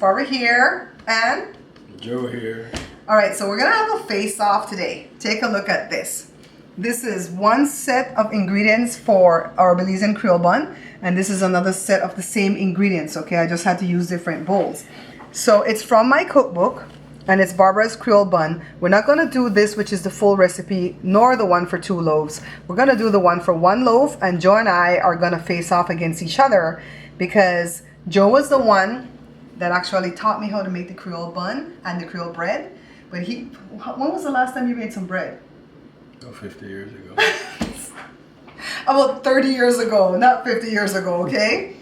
Barbara here, and Joe here. all right, so we're gonna have a face-off today. Take a look at this. This is one set of ingredients for our Belizean Creole bun, and this is another set of the same ingredients. Okay, I just had to use different bowls. So it's from my cookbook, and it's Barbara's Creole bun. We're not gonna do this, which is the full recipe, nor the one for 2 loaves. We're gonna do the one for 1 loaf, and Joe and I are gonna face off against each other because Joe was the one that actually taught me how to make the Creole bun and the Creole bread. But when was the last time you made some bread? Oh, 50 years ago. About 30 years ago, not 50 years ago, okay?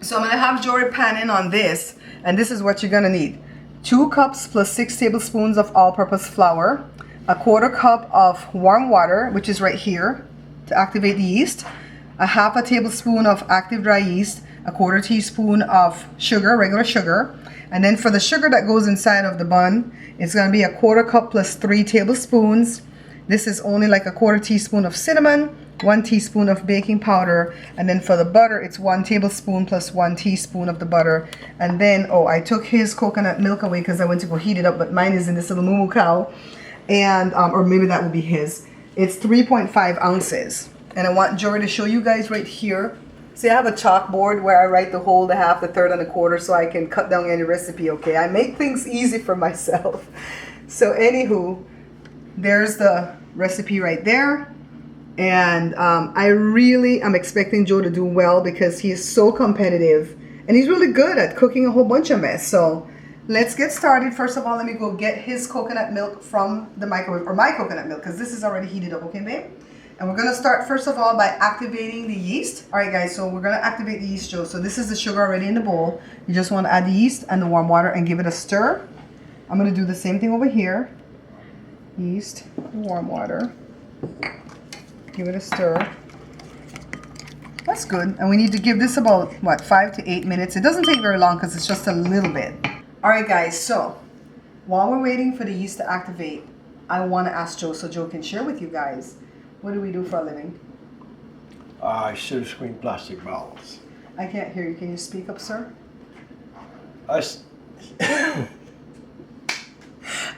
So I'm gonna have Jory pan in on this, and this is what you're gonna need. 2 cups plus 6 tablespoons of all-purpose flour, a 1/4 cup of warm water, which is right here, to activate the yeast, a 1/2 tablespoon of active dry yeast, a 1/4 teaspoon of sugar, regular sugar, and then for the sugar that goes inside of the bun, it's gonna be a 1/4 cup plus 3 tablespoons. This is only like a 1/4 teaspoon of cinnamon, 1 teaspoon of baking powder, and then for the butter, it's 1 tablespoon plus 1 teaspoon of the butter. And then, oh, I took his coconut milk away because I went to go heat it up, but mine is in this little moo cow, and or maybe that would be his. It's 3.5 ounces, and I want Jory to show you guys right here. See, I have a chalkboard where I write the whole, the half, the third, and the quarter, so I can cut down any recipe. Okay, I make things easy for myself. So, anywho, there's the recipe right there. And I really am expecting Joe to do well because he is so competitive and he's really good at cooking a whole bunch of mess. So let's get started. First of all, let me go get his coconut milk from the microwave, or my coconut milk, because this is already heated up, okay, babe? And we're gonna start first of all by activating the yeast. All right, guys, so we're gonna activate the yeast, Joe. So this is the sugar already in the bowl. You just wanna add the yeast and the warm water and give it a stir. I'm gonna do the same thing over here. Yeast, warm water. Give it a stir. That's good. And we need to give this about, what, 5 to 8 minutes. It doesn't take very long because it's just a little bit. All right, guys. So while we're waiting for the yeast to activate, I want to ask Joe so Joe can share with you guys, what do we do for a living? I silver screen plastic bottles. I can't hear you. Can you speak up, sir?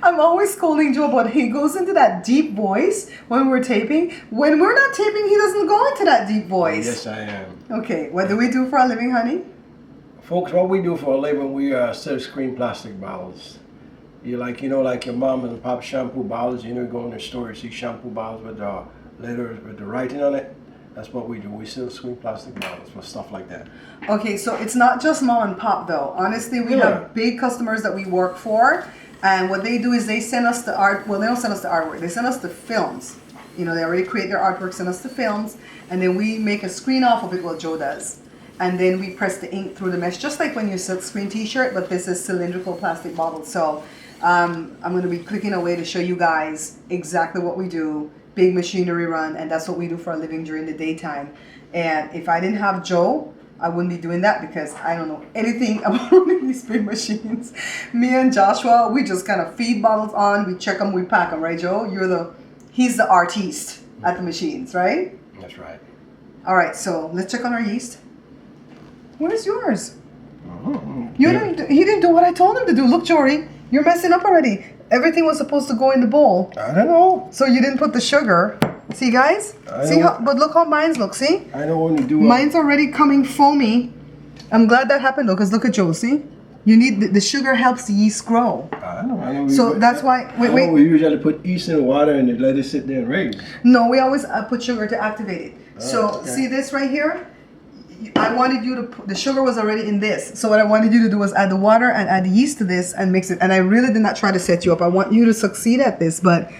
I'm always scolding Joe, but he goes into that deep voice when we're taping. When we're not taping, he doesn't go into that deep voice. Yes, I am. Okay, what do we do for a living, honey? Folks, what we do for a living, we silver screen plastic bottles. Like your mom and pop shampoo bottles. You go in the store, you see shampoo bottles with the letters, with the writing on it. That's what we do. We silver screen plastic bottles for stuff like that. Okay, so it's not just mom and pop, though. Honestly, we have big customers that we work for. And what they do is they send us the art. Well, they don't send us the artwork. They send us the films. They already create their artwork, send us the films, and then we make a screen off of it, what Joe does. And then we press the ink through the mesh, just like when you silk screen t-shirt, but this is cylindrical plastic bottle. So I'm going to be clicking away to show you guys exactly what we do. Big machinery run, and that's what we do for a living during the daytime. And if I didn't have Joe, I wouldn't be doing that because I don't know anything about running these big machines. Me and Joshua, we just kind of feed bottles on, we check them, we pack them, right, Joe? He's the artiste at the machines, right? That's right. All right, so let's check on our yeast. Where's yours? Mm-hmm. He didn't do what I told him to do. Look, Jory, you're messing up already. Everything was supposed to go in the bowl. I don't know. So you didn't put the sugar. See, guys? But look how mine's look, see? I don't want to do it. Mine's already coming foamy. I'm glad that happened, though, because look at Joe, see? You need, the sugar helps the yeast grow. I know. So that's why, wait. We usually put yeast in water and let it sit there and raise. No, we always put sugar to activate it. Okay. See this right here? I wanted you to put, the sugar was already in this. So what I wanted you to do was add the water and add the yeast to this and mix it. And I really did not try to set you up. I want you to succeed at this, but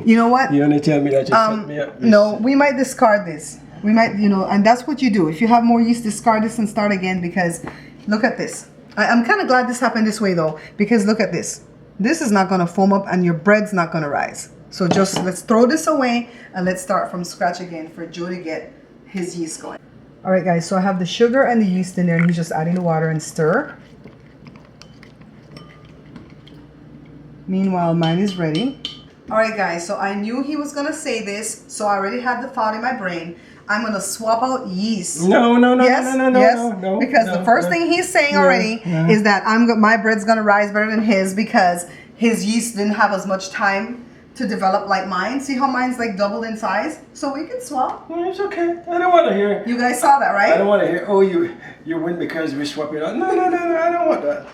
you know what? You only tell me that you set me up. No, we might discard this. We might, and that's what you do. If you have more yeast, discard this and start again because look at this. I'm kind of glad this happened this way though, because look at this. This is not going to foam up and your bread's not going to rise. So just let's throw this away and let's start from scratch again for Joe to get his yeast going. All right, guys, so I have the sugar and the yeast in there and he's just adding the water and stir. Meanwhile, mine is ready. All right, guys, so I knew he was going to say this, so I already had the thought in my brain. I'm gonna swap out yeast. No, Yes, no. Because the first thing he's saying already is that my bread's gonna rise better than his because his yeast didn't have as much time to develop like mine. See how mine's like doubled in size? So we can swap. No, it's okay. I don't want to hear. You guys saw that, right? I don't want to hear. Oh, you win because we swap it out. No. I don't want that.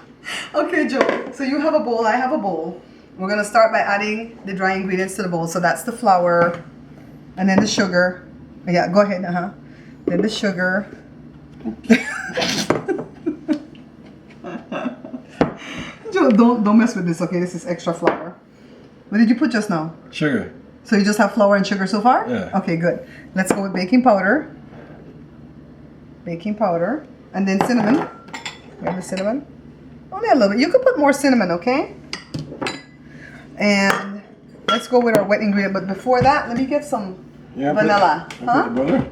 Okay, Joe. So you have a bowl. I have a bowl. We're gonna start by adding the dry ingredients to the bowl. So that's the flour, and then the sugar. Yeah, go ahead. Then the sugar. Joe, don't mess with this. Okay, this is extra flour. What did you put just now? Sugar. So you just have flour and sugar so far? Yeah. Okay, good. Let's go with baking powder. Baking powder. And then cinnamon. We have the cinnamon. Only a little bit. You could put more cinnamon, okay? And let's go with our wet ingredient. But before that, let me get some vanilla. Put the butter?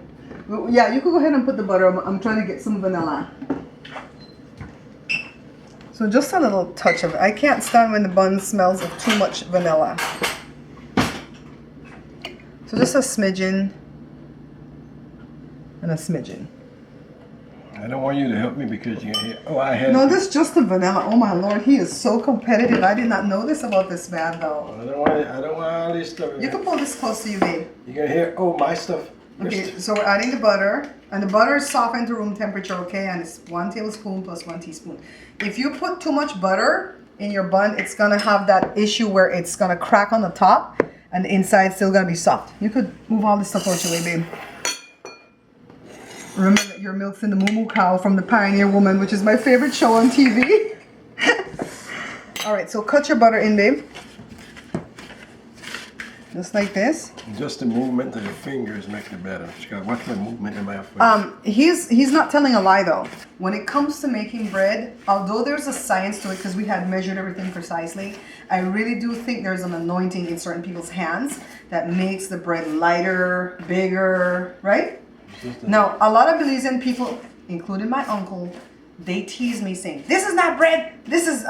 Yeah, you could go ahead and put the butter. I'm trying to get some vanilla. So just a little touch of it. I can't stand when the bun smells of too much vanilla. So just a smidgen and a smidgen. I don't want you to help me because you hear. Oh, I had. No, this is just the vanilla. Oh my lord, he is so competitive. I did not know this about this man though. I don't want all this stuff. You can pull this close to you, babe. You're gonna hear. Oh, my stuff. Okay, so we're adding the butter, and the butter is softened to room temperature, okay? And it's 1 tablespoon plus 1 teaspoon. If you put too much butter in your bun, it's gonna have that issue where it's gonna crack on the top, and the inside's still gonna be soft. You could move all this stuff out your way, babe. Remember that your milk's in the Moo Moo Cow from The Pioneer Woman, which is my favorite show on TV. All right, so cut your butter in, babe. Just like this. Just the movement of your fingers make it better. You gotta watch my movement in my face. He's not telling a lie though. When it comes to making bread, although there's a science to it because we had measured everything precisely, I really do think there's an anointing in certain people's hands that makes the bread lighter, bigger, right? Now, a lot of Belizean people, including my uncle, they tease me saying, this is not bread. This is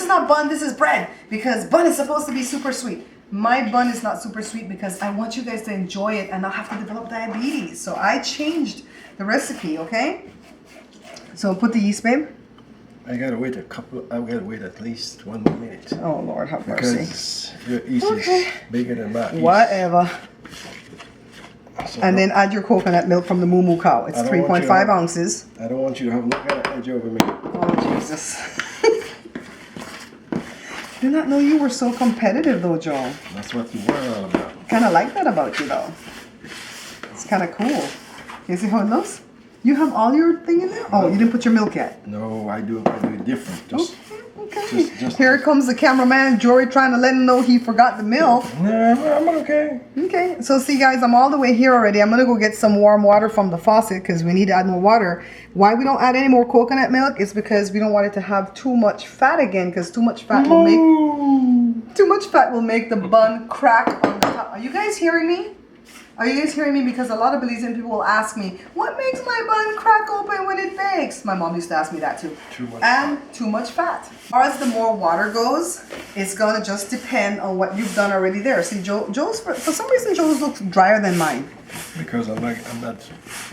not bun, this is bread. Because bun is supposed to be super sweet. My bun is not super sweet because I want you guys to enjoy it and not have to develop diabetes. So I changed the recipe, okay? So put the yeast, babe. I gotta wait at least 1 more minute. Oh Lord, have mercy. Because your yeast is bigger than my yeast. Whatever. So And then add your coconut milk from the Moo Moo Cow. It's 3.5 ounces. I don't want you to have look at edge over me. Oh Jesus. I did not know you were so competitive though, Joe. That's what you were all about. Kind of like that about you though. It's kind of cool. You see how it looks? You have all your thing in there? Oh, you didn't put your milk yet? No, I do it different. Okay. Here comes the cameraman, Jory, trying to let him know he forgot the milk. No, I'm okay. Okay, so see guys, I'm all the way here already. I'm gonna go get some warm water from the faucet because we need to add more water. Why we don't add any more coconut milk is because we don't want it to have too much fat again, because too much fat will make the bun crack on the top. Are you guys hearing me? Are you guys hearing me? Because a lot of Belizean people will ask me, what makes my bun crack open when it bakes? My mom used to ask me that too. Too much fat. As far as the more water goes, it's gonna just depend on what you've done already there. See, Joe's, for some reason, Joe's looks drier than mine. Because I'm not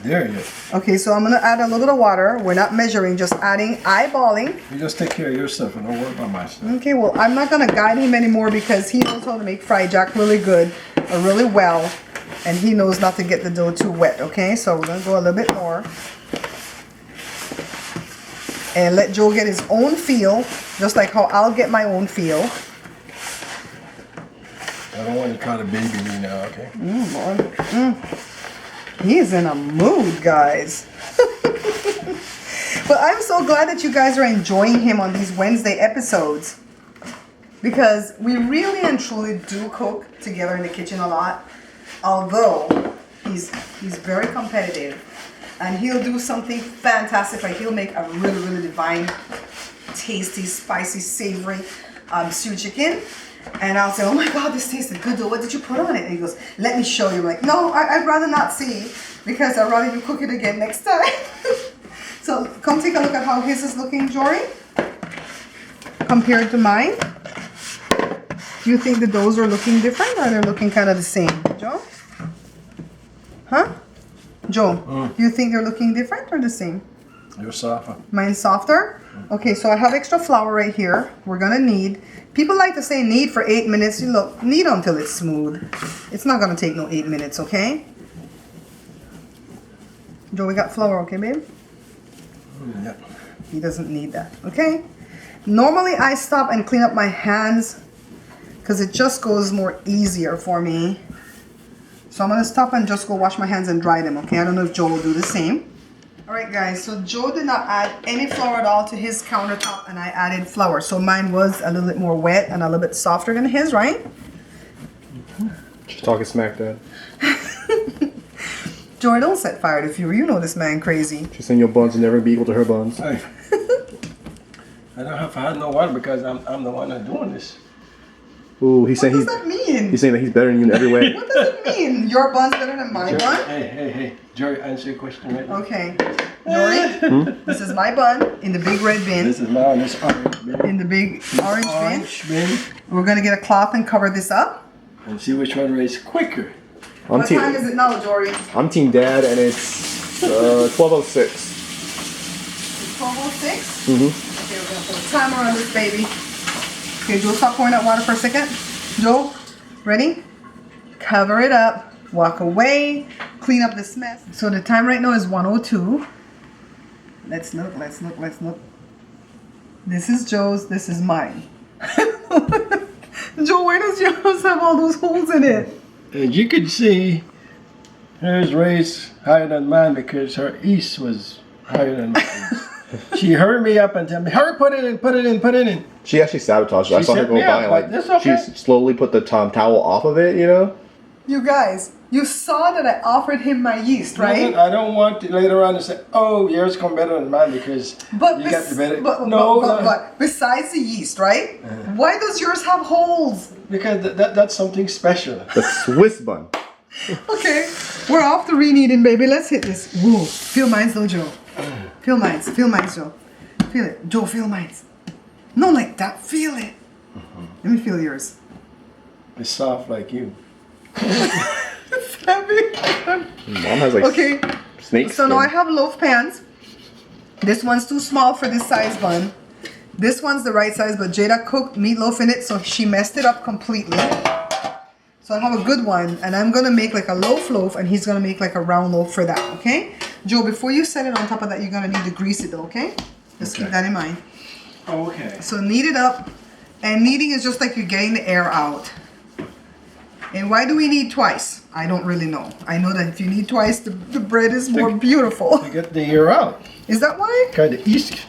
there yet. Okay, so I'm gonna add a little bit of water. We're not measuring, just adding, eyeballing. You just take care of your stuff and don't worry about my stuff. Okay, well, I'm not gonna guide him anymore because he knows how to make fried jack really good, or really well. And he knows not to get the dough too wet, okay? So we're gonna go a little bit more. And let Joe get his own feel, just like how I'll get my own feel. I don't want to try to baby me now, okay? Lord. He's in a mood, guys. But I'm so glad that you guys are enjoying him on these Wednesday episodes. Because we really and truly do cook together in the kitchen a lot. Although he's very competitive, and he'll do something fantastic. Like he'll make a really, really divine, tasty, spicy, savory stew chicken, and I'll say, "Oh my God, this tasted good though. What did you put on it?" And he goes, "Let me show you." I'm like, "No, I'd rather not see because I'd rather you cook it again next time." So come take a look at how his is looking, Jory, compared to mine. Do you think the doughs are looking different or they're looking kind of the same, Joe? Huh? Joe, do you think they're looking different or the same? You're softer. Mine's softer? Okay, so I have extra flour right here. We're gonna knead. People like to say knead for 8 minutes. You look, knead until it's smooth. It's not gonna take no 8 minutes, okay? Joe, we got flour, okay, babe? Yeah. He doesn't need that, okay? Normally I stop and clean up my hands because it just goes more easier for me. So I'm gonna stop and just go wash my hands and dry them, okay? I don't know if Joe will do the same. All right, guys, so Joe did not add any flour at all to his countertop, and I added flour. So mine was a little bit more wet and a little bit softer than his, right? Just talking smack, Dad. Joy, don't set fire to fury. You know this man crazy. She's saying your buns will never be equal to her buns. Hey. I don't have to add no water because I'm the one that's doing this. Ooh, he's What saying does that mean? he's saying that he's better than you in every way. What does it mean? Your bun's better than my Jerry, bun? hey. Jerry, answer your question right now. Okay. Jory, this is my bun in the big red bin. This is mine, this orange bin. In the big orange bin. Orange bin. We're going to get a cloth and cover this up. And see which one races quicker. What time is it now, Jory? I'm Team Dad, and it's 12:06. It's 12:06? Mm-hmm. Okay, we're going to put a timer on this baby. Okay, Joe, stop pouring that water for a second. Joe, ready? Cover it up. Walk away. Clean up this mess. So the time right now is 1:02. Let's look. This is Joe's. This is mine. Joe, why does yours have all those holes in it? As you can see, hers raised higher than mine because her yeast was higher than mine. She hurried me up and told me, hurry, put it in. She actually sabotaged it. I She saw her said, go yeah, by and but that's okay. she slowly put the towel off of it, you know? You guys, you saw that I offered him my yeast, right? I don't want to later on to say, oh, yours come better than mine because But, you got the better. but besides the yeast, right? Why does yours have holes? Because that's something special. The Swiss bun. Okay, we're off the re-kneading, baby. Let's hit this. Whoa, feel mines though, Joe. Feel mines, Joe. Feel it, Joe. Feel mines. No, like that. Feel it. Let me feel yours. It's soft like you. It's heavy. Mom has like Okay, snakes. so now I have loaf pans. This one's too small for this size bun. This one's the right size, but Jada cooked meatloaf in it, so she messed it up completely. So I have a good one, and I'm gonna make like a loaf, and he's gonna make like a round loaf for that, okay? Joe, before you set it on top of that, you're gonna need to grease it though, okay? Just keep that in mind. Okay. So knead it up, and kneading is just like you're getting the air out. And why do we knead twice? I don't really know. I know that if you knead twice, the bread is more beautiful. To get the air out. Is that why? Kind of yeast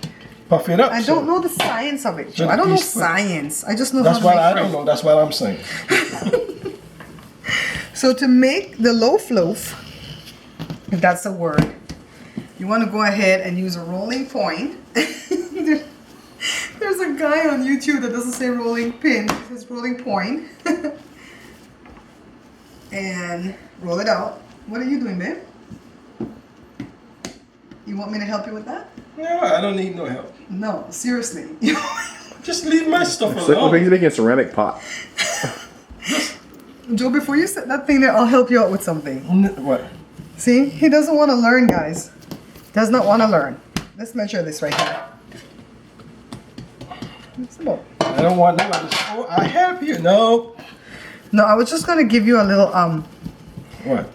puff it up. I don't know the science of it, Joe. So I don't know yeast- science. I just know That's how to what make I bread. don't know. That's what I'm saying. So to make the loaf, if that's a word, you want to go ahead and use a rolling point. There's a guy on YouTube that doesn't say rolling pin, it says rolling point. And roll it out. What are you doing, babe? You want me to help you with that? No, I don't need no help. No, seriously. Just leave my stuff Looks like alone. he's making a ceramic pot. Joe, before you set that thing there, I'll help you out with something. What? See, he doesn't want to learn, guys. Does not want to learn. Let's measure this right here. It's about. I don't want no. I help you. No. No, I was just gonna give you a little What?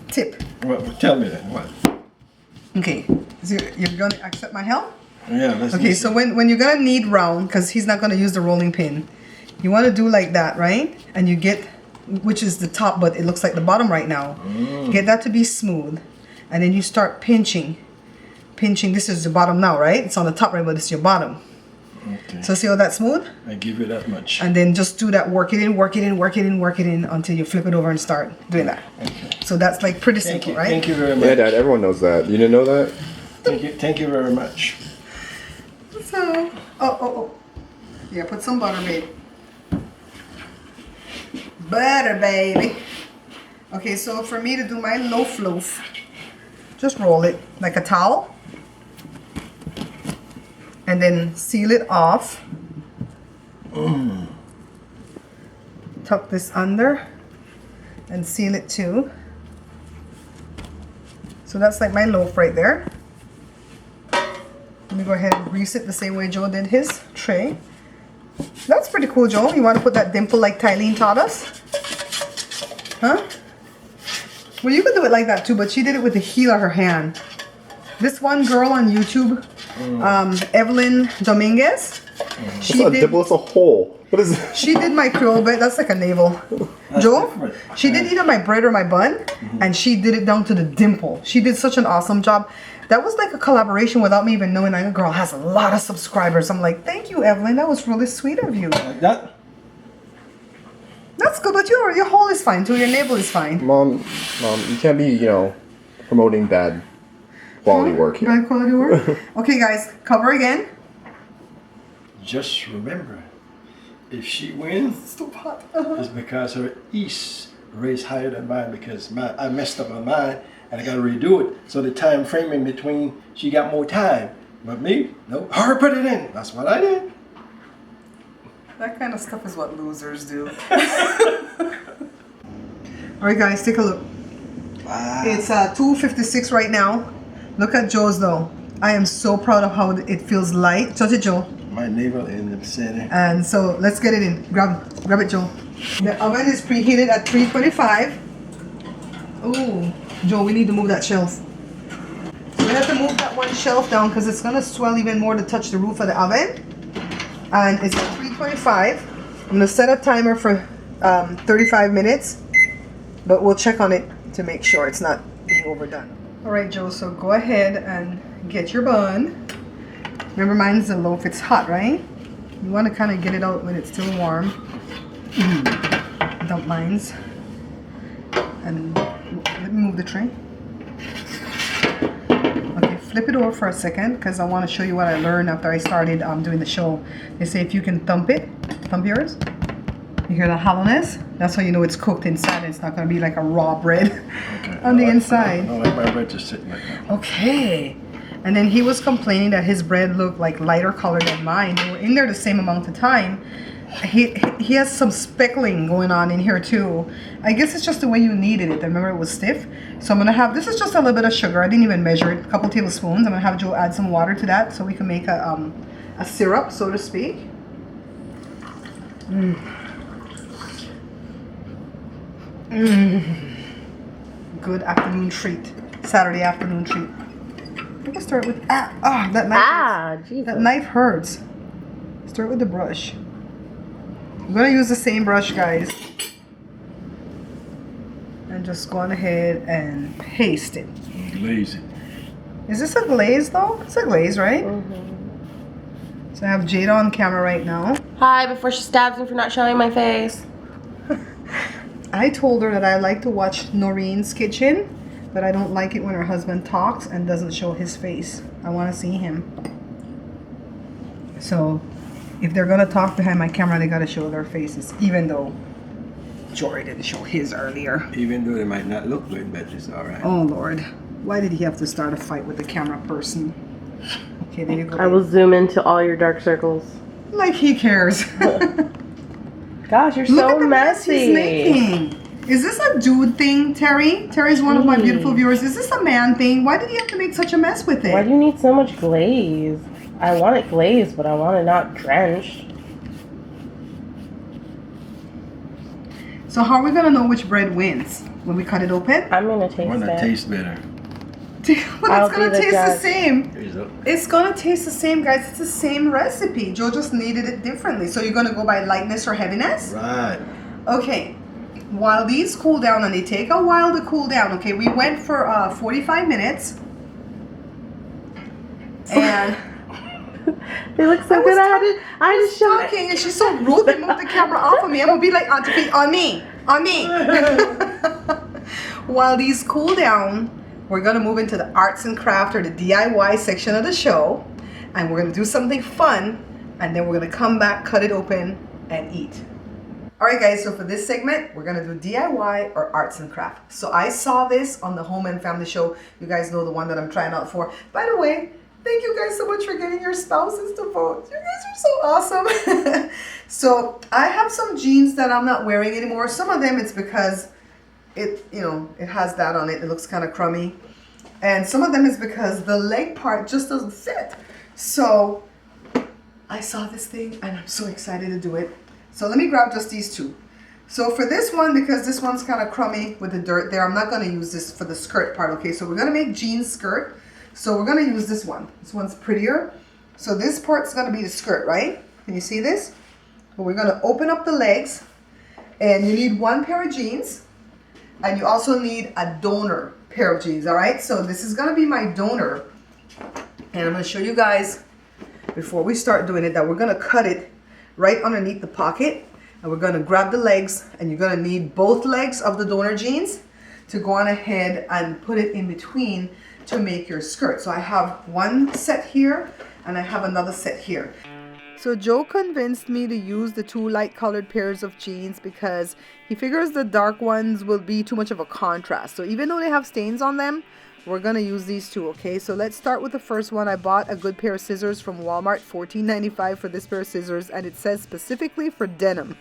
tip. What? Tell me that. What? Okay, so you're gonna accept my help? Yeah. Let's. Okay, so when you're gonna knead round, because he's not gonna use the rolling pin, you want to do like that, right? And you get, which is the top, but it looks like the bottom right now. Get that to be smooth, and then you start pinching. This is the bottom now, right? It's on the top right, but it's your bottom. Okay. So see how that's smooth? I give you that much. And then just do that, work it in until you flip it over and start doing that. Okay. So that's like pretty Thank simple, you. right? Thank you very much. Yeah, Dad, everyone knows that. You didn't know that? Thank you very much. So, oh. Yeah, put some butter, baby. Butter, baby. Okay, so for me to do my loaf, just roll it like a towel. And then seal it off. Tuck this under and seal it too. So that's like my loaf right there. Let me go ahead and grease it the same way Joe did his tray. That's pretty cool, Joe. You want to put that dimple like Tylene taught us? Huh? Well, you could do it like that too, but she did it with the heel of her hand. This one girl on YouTube, Evelyn Dominguez, It's not a dimple, it's a hole. What is it? she did my Creole bit. That's like a navel. Joe, she did either my bread or my bun, and she did it down to the dimple. She did such an awesome job. That was like a collaboration without me even knowing that girl has a lot of subscribers. I'm like, thank you, Evelyn. That was really sweet of you. Like that? That's good, but your hole is fine too. Your navel is fine. Mom, you can't be, you know, promoting bad quality work here. Bad quality work. Okay, guys, cover again. Just remember, if she wins, It's too hot. it's because her yeast raised higher than mine because I messed up on mine and I got to redo it. So the time frame in between, she got more time. But me, no, her put it in. That's what I did. That kind of stuff is what losers do. All right, guys, take a look. Wow. It's 2:56 right now. Look at Joe's though. I am so proud of how it feels light. Touch it, Joe. My navel in the center. And so let's get it in. Grab it, Joe. The oven is preheated at 325. Ooh, Joe, we need to move that shelf. So we have to move that one shelf down because it's gonna swell even more to touch the roof of the oven. And it's at 325. I'm gonna set a timer for 35 minutes, but we'll check on it to make sure it's not being overdone. All right, Joe, so go ahead and get your bun. Remember, mine's a loaf, it's hot, right? You wanna kinda get it out when it's still warm. Dump mines. And let me move the tray. Okay, flip it over for a second because I want to show you what I learned after I started doing the show. They say if you can thump yours, you hear the hollowness. That's how you know it's cooked inside. It's not going to be like a raw bread on the inside. I don't like my bread just sitting like that. Okay. And then he was complaining that his bread looked like lighter color than mine. They were in there the same amount of time. He has some speckling going on in here too. I guess it's just the way you kneaded it. Remember, it was stiff. So I'm gonna have, this is just a little bit of sugar. I didn't even measure it. A couple tablespoons. I'm gonna have Joe add some water to that so we can make a syrup, so to speak. Good afternoon treat. Saturday afternoon treat. I can start with that knife. Hurts. Jesus. That knife hurts. Start with the brush. I'm gonna use the same brush, guys, and just go on ahead and paste it. Lazy. Is this a glaze though? It's a glaze, right? So I have Jada on camera right now. Hi, before she stabs me for not showing my face. I told her that I like to watch Noreen's kitchen, but I don't like it when her husband talks and doesn't show his face. I want to see him. So if they're gonna talk behind my camera, they gotta show their faces, even though Jory didn't show his earlier. Even though it might not look good, but it's alright. Oh Lord, why did he have to start a fight with the camera person? Okay, there you go. I will zoom into all your dark circles. Like he cares. Gosh, you're Look so at the mess he's messy. making. Is this a dude thing, Terry? Terry's one of my beautiful viewers. Is this a man thing? Why did he have to make such a mess with it? Why do you need so much glaze? I want it glazed, but I want it not drenched. So how are we gonna know which bread wins? When we cut it open? I'm gonna taste One that it. tastes better. Well, I'll it's gonna be the taste the judge. same. Here's up. It's gonna taste the same, guys. It's the same recipe. Joe just kneaded it differently. So you're gonna go by lightness or heaviness? Right. Okay. While these cool down, and they take a while to cool down, okay, we went for 45 minutes. And They look so good. I had to show it. talking, and she's so rude. They moved the camera off of me. I'm gonna be like, Auntie Pete, on me. While these cool down, we're gonna move into the arts and craft or the DIY section of the show, and we're gonna do something fun, and then we're gonna come back, cut it open, and eat. All right, guys, so for this segment, we're gonna do DIY or arts and craft. So I saw this on the Home and Family Show. You guys know the one that I'm trying out for. By the way, thank you guys so much for getting your spouses to vote. You guys are so awesome. So I have some jeans that I'm not wearing anymore. Some of them it's because it has that on it. It looks kind of crummy. And some of them is because the leg part just doesn't fit. So I saw this thing and I'm so excited to do it. So let me grab just these two. So for this one, because this one's kind of crummy with the dirt there, I'm not going to use this for the skirt part, okay? So we're going to make Jean's skirt. So we're going to use this one. This one's prettier. So this part's going to be the skirt, right? Can you see this? Well, we're going to open up the legs. And you need one pair of jeans. And you also need a donor pair of jeans, all right? So this is going to be my donor. And I'm going to show you guys, before we start doing it, that we're going to cut it right underneath the pocket. And we're going to grab the legs, and you're going to need both legs of the donor jeans to go on ahead and put it in between to make your skirt. So I have one set here, and I have another set here. So Joe convinced me to use the two light colored pairs of jeans because he figures the dark ones will be too much of a contrast. So even though they have stains on them, we're going to use these two, okay? So let's start with the first one. I bought a good pair of scissors from Walmart, $14.95 for this pair of scissors, and it says specifically for denim.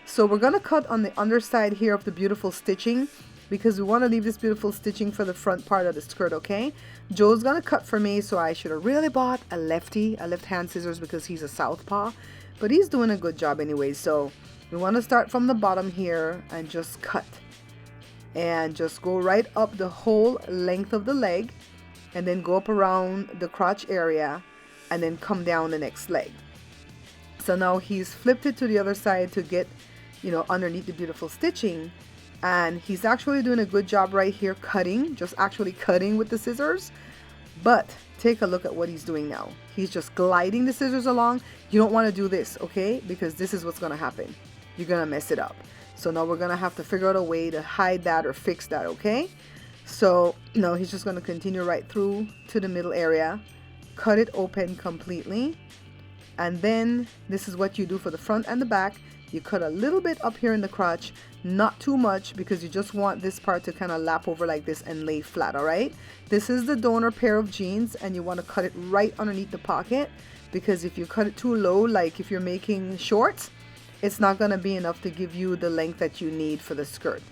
So we're going to cut on the underside here of the beautiful stitching because we want to leave this beautiful stitching for the front part of the skirt, okay? Joe's going to cut for me, so I should have really bought a left-hand scissors because he's a southpaw, but he's doing a good job anyway. So we want to start from the bottom here and just cut. And just go right up the whole length of the leg and then go up around the crotch area and then come down the next leg. So now he's flipped it to the other side to get, you know, underneath the beautiful stitching, and he's actually doing a good job right here cutting, just actually cutting with the scissors. But take a look at what he's doing now. He's just gliding the scissors along. You don't want to do this, okay? Because this is what's going to happen. You're going to mess it up. So now we're going to have to figure out a way to hide that or fix that, okay? So now he's just going to continue right through to the middle area, cut it open completely. And then this is what you do for the front and the back. You cut a little bit up here in the crotch, not too much because you just want this part to kind of lap over like this and lay flat, all right? This is the donor pair of jeans, and you want to cut it right underneath the pocket because if you cut it too low, like if you're making shorts, it's not going to be enough to give you the length that you need for the skirt.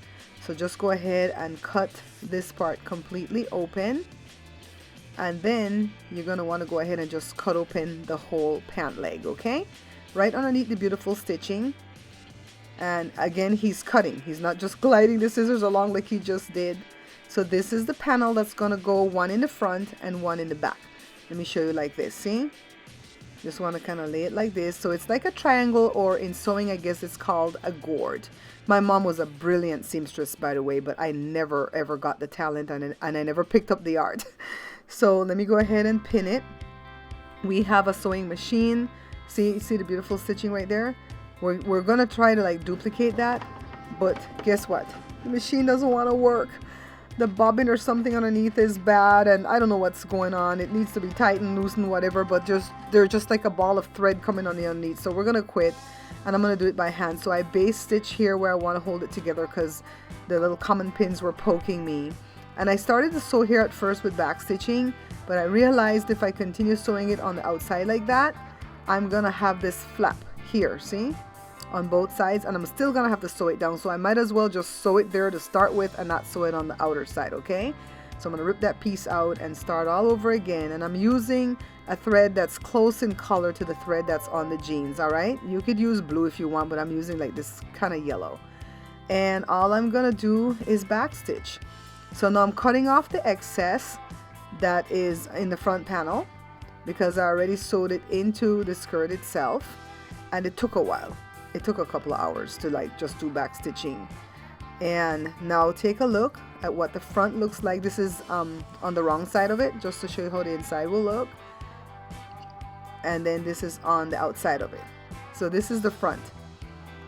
So just go ahead and cut this part completely open. And then you're going to want to go ahead and just cut open the whole pant leg, okay? Right underneath the beautiful stitching. And again, he's cutting. He's not just gliding the scissors along like he just did. So this is the panel that's going to go one in the front and one in the back. Let me show you like this, see? Just want to kind of lay it like this. So it's like a triangle, or in sewing, I guess it's called a gourd. My mom was a brilliant seamstress, by the way, but I never ever got the talent and I never picked up the art. So let me go ahead and pin it. We have a sewing machine. See the beautiful stitching right there? We're going to try to like duplicate that, but guess what? The machine doesn't want to work. The bobbin or something underneath is bad, and I don't know what's going on. It needs to be tightened, loosened, whatever, but they're just like a ball of thread coming on the underneath. So we're going to quit, and I'm going to do it by hand. So I base stitch here where I want to hold it together because the little common pins were poking me. And I started to sew here at first with back stitching, but I realized if I continue sewing it on the outside like that, I'm going to have this flap here, see? On both sides, and I'm still gonna have to sew it down, so I might as well just sew it there to start with and not sew it on the outer side, okay? So I'm gonna rip that piece out and start all over again, and I'm using a thread that's close in color to the thread that's on the jeans, all right? You could use blue if you want, but I'm using like this kind of yellow. And all I'm gonna do is back stitch. So now I'm cutting off the excess that is in the front panel because I already sewed it into the skirt itself, and it took a while. It took a couple of hours to like just do back stitching. And now take a look at what the front looks like. This is on the wrong side of it, just to show you how the inside will look. And then this is on the outside of it. So this is the front.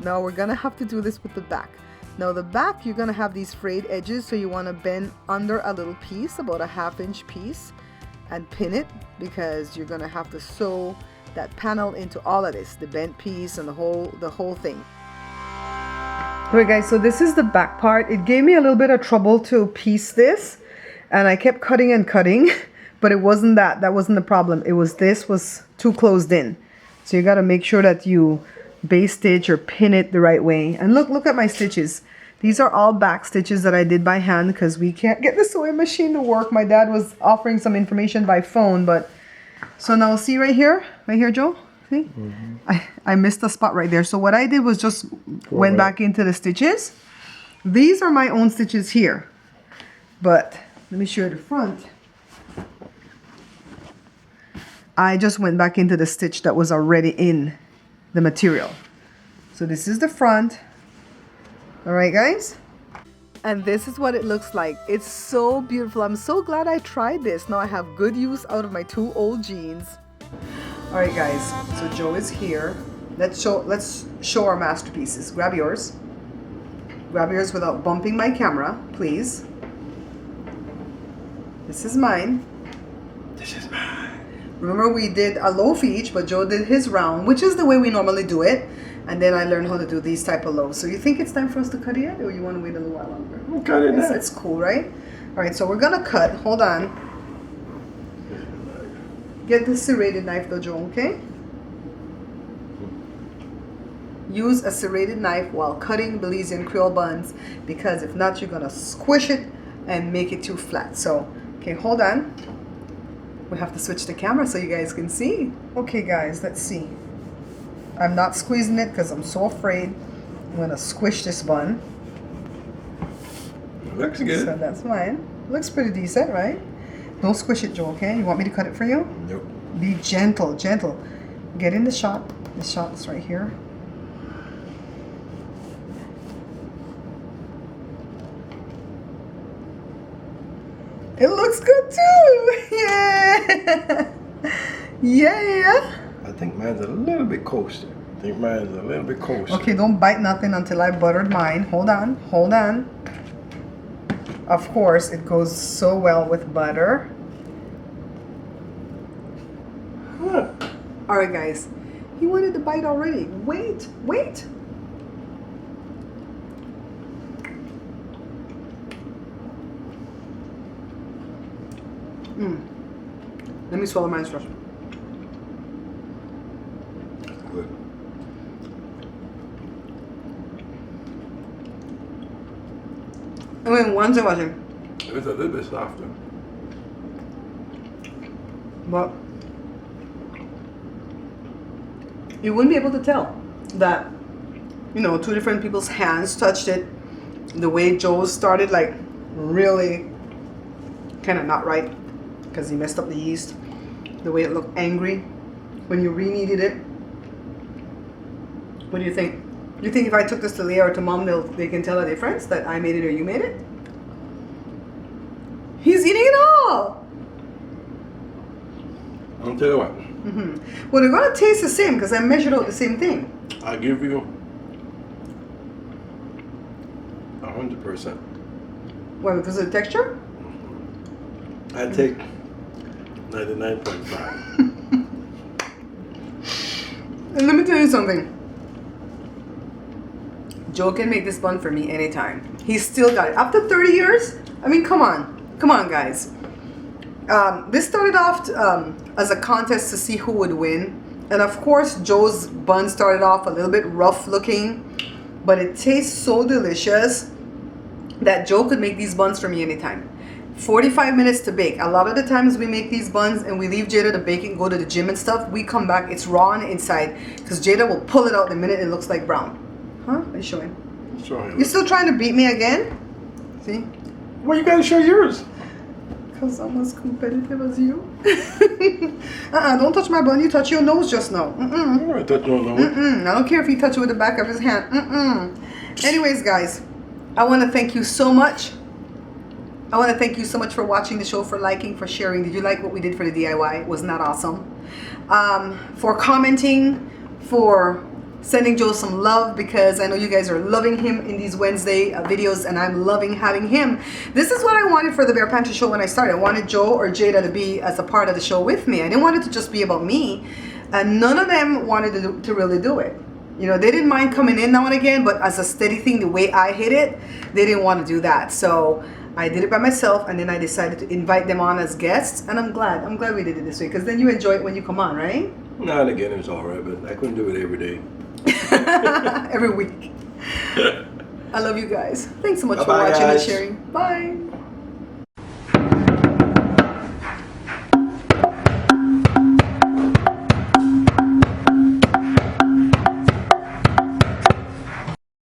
Now we're gonna have to do this with the back. Now the back, you're gonna have these frayed edges, so you want to bend under a little piece, about a 1/2 inch piece, and pin it because you're gonna have to sew that panel into all of this, the bent piece and the whole thing. Alright guys, so this is the back part. It gave me a little bit of trouble to piece this, and I kept cutting and cutting, but it wasn't that wasn't the problem. It was this was too closed in. So you got to make sure that you base stitch or pin it the right way. And look at my stitches. These are all back stitches that I did by hand because we can't get the sewing machine to work. My dad was offering some information by phone, but so now see right here, Joe? See? I missed a spot right there. So what I did was just went back into the stitches. These are my own stitches here, but let me show you the front. I just went back into the stitch that was already in the material. So this is the front. All right, guys. And this is what it looks like. It's so beautiful. I'm so glad I tried this. Now I have good use out of my 2 old jeans. All right, guys. So Joe is here. Let's show our masterpieces. Grab yours. Grab yours without bumping my camera, please. This is mine. This is mine. Remember, we did a loaf each, but Joe did his round, which is the way we normally do it. And then I learned how to do these type of loaves. So you think it's time for us to cut it yet, or you want to wait a little while longer? We'll cut it now. It's cool, right? All right, so we're gonna cut. Hold on. Get the serrated knife though, Joe, okay? Use a serrated knife while cutting Belizean Creole buns, because if not, you're gonna squish it and make it too flat. So, okay, hold on. We have to switch the camera so you guys can see. Okay, guys, let's see. I'm not squeezing it because I'm so afraid. I'm gonna squish this bun. Looks good. So that's mine. Looks pretty decent, right? Don't squish it, Joe, okay? You want me to cut it for you? Nope. Be gentle, gentle. Get in the shot. The shot is right here. It looks good too! Yeah! Yeah! I think mine's a little bit coaster. Okay, don't bite nothing until I buttered mine. Hold on, hold on. Of course, it goes so well with butter. Huh. All right, guys. He wanted to bite already. Wait, wait. Let me swallow mine first. Good. I mean, one second. It's a little bit softer. But you wouldn't be able to tell that, you know, 2 different people's hands touched it. The way Joe started, like, really kind of not right because he messed up the yeast. The way it looked angry when you re-kneaded it. What do you think? You think if I took this to Leah or to Mom, they can tell the difference that I made it or you made it? He's eating it all! I'll tell you what. Well, they're going to taste the same because I measured out the same thing. I give you 100%. Why, because of the texture? I take 99.5. And let me tell you something. Joe can make this bun for me anytime. He's still got it. After 30 years? I mean, come on. Come on, guys. This started off as a contest to see who would win. And of course, Joe's bun started off a little bit rough looking. But it tastes so delicious that Joe could make these buns for me anytime. 45 minutes to bake. A lot of the times we make these buns and we leave Jada to bake it and go to the gym and stuff. We come back, it's raw on the inside because Jada will pull it out the minute it looks like brown. Huh? What are you showing? You're still trying to beat me again? See? Well, you gotta show yours. Because I'm as competitive as you. Don't touch my bun. You touch your nose just now. I'm gonna touch your nose. I don't care if you touch it with the back of his hand. Anyways, guys, I want to thank you so much. I want to thank you so much for watching the show, for liking, for sharing. Did you like what we did for the DIY? Wasn't that awesome? For commenting, for sending Joe some love, because I know you guys are loving him in these Wednesday videos, and I'm loving having him. This is what I wanted for the Bear Pantry show when I started. I wanted Joe or Jada to be as a part of the show with me. I didn't want it to just be about me, and none of them wanted to really do it. You know, they didn't mind coming in now and again, but as a steady thing, the way I hit it, they didn't want to do that. So I did it by myself, and then I decided to invite them on as guests, and I'm glad we did it this way, because then you enjoy it when you come on, right? Now and again, it's all right, but I couldn't do it every day. Every week. I love you guys. Thanks so much for Bye-bye, watching and guys. sharing. Bye.